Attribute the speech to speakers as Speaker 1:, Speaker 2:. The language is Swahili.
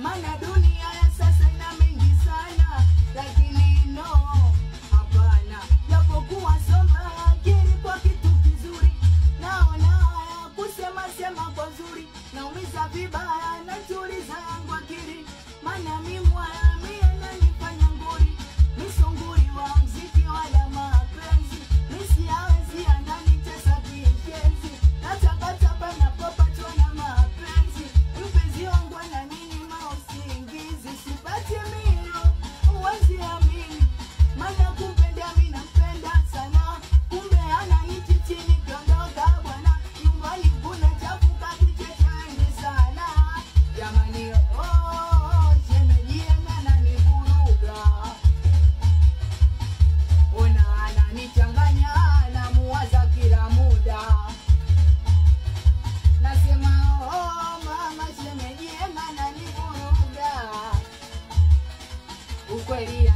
Speaker 1: Maana dunia ya sasa ina mengi sana, lakini no, hapana. Japokuwa soma akili kwa kitu kizuri, naona kusema sema kwa zuri, naumiza vibaya na tuliza yangu akili. Maana mimwaya mie nanifanya nguri, misonguri wa mziki wala mapenzi, misiawezi ananitesa kienjezi, natakatapa napopatwa na mapenzi. Mpenzi wangu ananinyima usingizi, sipati milo, huwezi amini. Maana kumpenda mimi nampenda sana, kumbe ananichiti nikiondoka bwana. Nyumbani kuna chafuka kichecheni sana. Jamani oh, shemeji ananivuruga. Ona ananichanganya, namuwaza kila muda. Nasema oh mama, shemeji ananivuruga. Ukweli